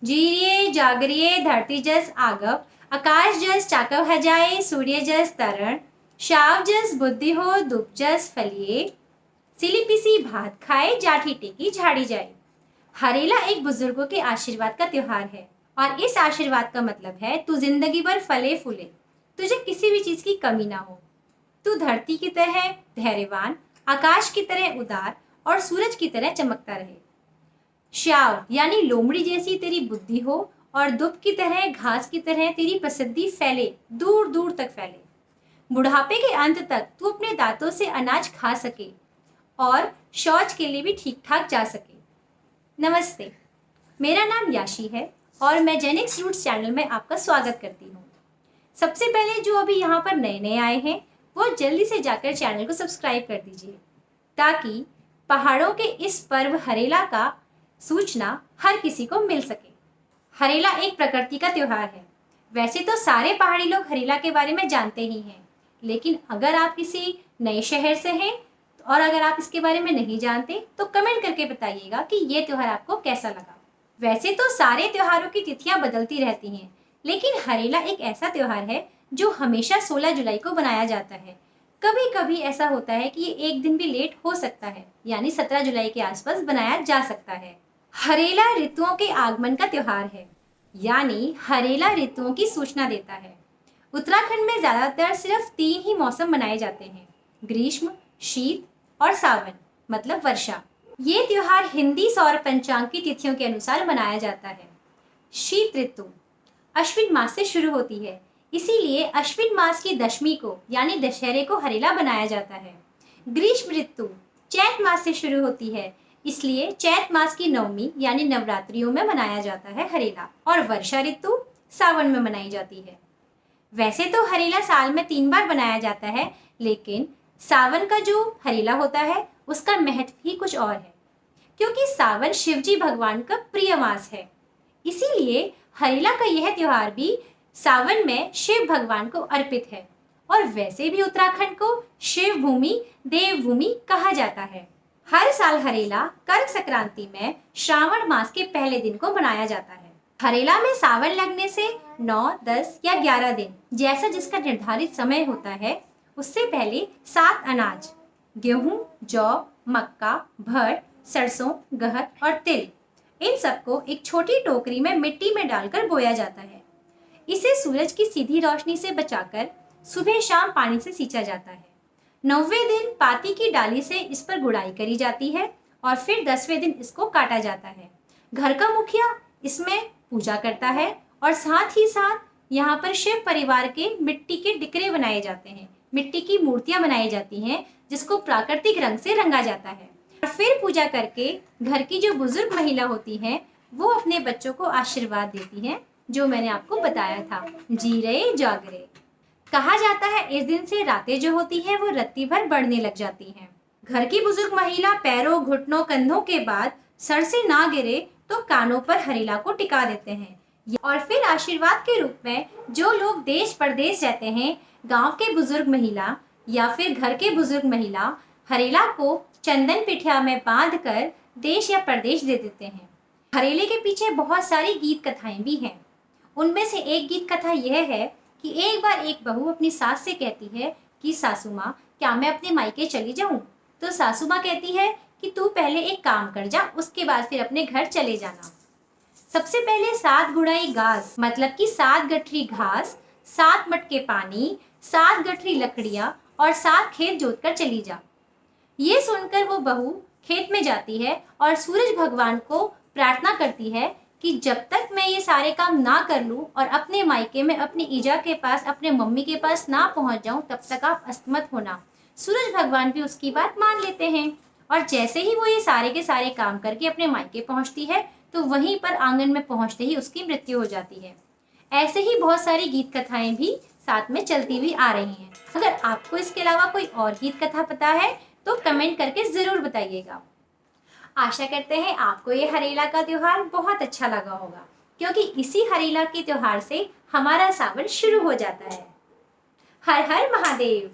जीरिये जागरिये धरती जस आगव, आकाश जस चाकव है जाए, सूर्य जस तरण, शाव जस बुद्धि हो, दुप जस फलिए, सिली पिसी भात खाए, जाठी टेकी झाड़ी जाए। हरेला एक बुजुर्गों के आशीर्वाद का त्योहार है और इस आशीर्वाद का मतलब है तू जिंदगी भर फले फूले, तुझे किसी भी चीज की कमी ना हो। तू धरती की तरह धैर्यवान, आकाश की तरह उदार और सूरज की तरह चमकता रहे। श्याव यानी लोमड़ी जैसी तेरी बुद्धि हो और दुब की तरह, घास की तरह तेरी प्रसिद्धि फैले, दूर दूर तक फैले। बुढ़ापे के अंत तक तू अपने दांतों से अनाज खा सके और शौच के लिए भी ठीक ठाक जा सके। नमस्ते, मेरा नाम याशी है और मैं जेनिक्स रूट्स चैनल में आपका स्वागत करती हूँ। सबसे पहले जो अभी यहाँ पर नए नए आए हैं वो जल्दी से जाकर चैनल को सब्सक्राइब कर दीजिए ताकि पहाड़ों के इस पर्व हरेला का सूचना हर किसी को मिल सके। हरेला एक प्रकृति का त्योहार है। वैसे तो सारे पहाड़ी लोग हरेला के बारे में जानते ही हैं, लेकिन अगर आप किसी नए शहर से हैं और अगर आप इसके बारे में नहीं जानते तो कमेंट करके बताइएगा कि ये त्योहार आपको कैसा लगा। वैसे तो सारे त्योहारों की तिथियां बदलती रहती हैं, लेकिन हरेला एक ऐसा त्योहार है जो हमेशा 16 जुलाई को बनाया जाता है। कभी कभी ऐसा होता है कि ये एक दिन भी लेट हो सकता है, यानी 17 जुलाई के आसपास बनाया जा सकता है। हरेला ऋतुओं के आगमन का त्योहार है, यानी हरेला ऋतुओं की सूचना देता है। उत्तराखंड में ज्यादातर सिर्फ 3 ही मौसम मनाए जाते हैं, ग्रीष्म, शीत और सावन मतलब वर्षा। ये त्योहार हिंदी सौर पंचांग की तिथियों के अनुसार मनाया जाता है। शीत ऋतु अश्विन मास से शुरू होती है, इसीलिए अश्विन मास की दशमी को यानी दशहरे को हरेला बनाया जाता है। ग्रीष्म ऋतु चैत मास से शुरू होती है, इसलिए चैत मास की नवमी यानी नवरात्रियों में मनाया जाता है हरेला। और वर्षा ऋतु सावन में मनाई जाती है। वैसे तो हरेला साल में 3 बार बनाया जाता है, लेकिन सावन का जो हरेला होता है उसका महत्व ही कुछ और है, क्योंकि सावन शिवजी भगवान का प्रिय मास है। इसीलिए हरेला का यह त्योहार भी सावन में शिव भगवान को अर्पित है। और वैसे भी उत्तराखंड को शिव भूमि, देव भूमि कहा जाता है। हर साल हरेला कर्क संक्रांति में श्रावण मास के पहले दिन को मनाया जाता है। हरेला में सावन लगने से 9, 10 या 11 दिन जैसा जिसका निर्धारित समय होता है, उससे पहले 7 अनाज गेहूं, जौ, मक्का, भड़, सरसों, गहत और तिल, इन सबको एक छोटी टोकरी में मिट्टी में डालकर बोया जाता है। इसे सूरज की सीधी रोशनी से बचाकर सुबह शाम पानी से सींचा जाता है। 9वें दिन पाती की डाली से इस पर गुड़ाई करी जाती है और फिर 10वें दिन इसको काटा जाता है। घर का मुखिया इसमें पूजा करता है और साथ ही साथ यहाँ पर शिव परिवार के मिट्टी के डिकरे बनाए जाते हैं, मिट्टी की मूर्तियां बनाई जाती हैं जिसको प्राकृतिक रंग से रंगा जाता है। और फिर पूजा करके घर की जो बुजुर्ग महिला होती हैं वो अपने बच्चों को आशीर्वाद देती हैं, जो मैंने आपको बताया था, जीरे जागरे। कहा जाता है इस दिन से रातें जो होती है वो रत्ती भर बढ़ने लग जाती हैं। घर की बुजुर्ग महिला पैरों, घुटनों, कंधों के बाद सर से ना गिरे तो कानों पर हरेला को टिका देते हैं। और फिर आशीर्वाद के रूप में जो लोग देश परदेश रहते हैं, गांव के बुजुर्ग महिला या फिर घर के बुजुर्ग महिला हरेला को चंदन पिठिया में बांध कर देश या प्रदेश दे देते हैं। हरेले के पीछे बहुत सारी गीत कथाएं भी हैं। उनमें से एक गीत कथा यह है कि एक बार एक बहू अपनी सास से कहती है कि सासू माँ, क्या मैं अपने मायके चली जाऊं? तो सासू माँ कहती है कि तू पहले एक काम कर जा, उसके बाद फिर अपने घर चले जाना। सबसे पहले 7 गुड़ाई घास मतलब कि 7 गठरी घास, 7 मटके पानी, 7 गठरी लकड़ियां और 7 खेत जोतकर चली जा। ये सुनकर वो बहू खेत में जाती है और सूरज भगवान को प्रार्थना करती है कि जब तक मैं ये सारे काम ना कर लूं और अपने मायके में अपनी ईजा के पास, अपने मम्मी के पास ना पहुंच जाऊं, तब तक आप अस्तमत होना। सूरज भगवान भी उसकी बात मान लेते हैं और जैसे ही वो ये सारे के सारे काम करके अपने मायके पहुंचती है तो वहीं पर आंगन में पहुंचते ही उसकी मृत्यु हो जाती है। ऐसे ही बहुत सारी गीत कथाएं भी साथ में चलती हुई आ रही हैं। अगर आपको इसके अलावा कोई और गीत कथा पता है तो कमेंट करके जरूर बताइएगा। आशा करते हैं आपको ये हरेला का त्योहार बहुत अच्छा लगा होगा, क्योंकि इसी हरेला के त्योहार से हमारा सावन शुरू हो जाता है। हर हर महादेव।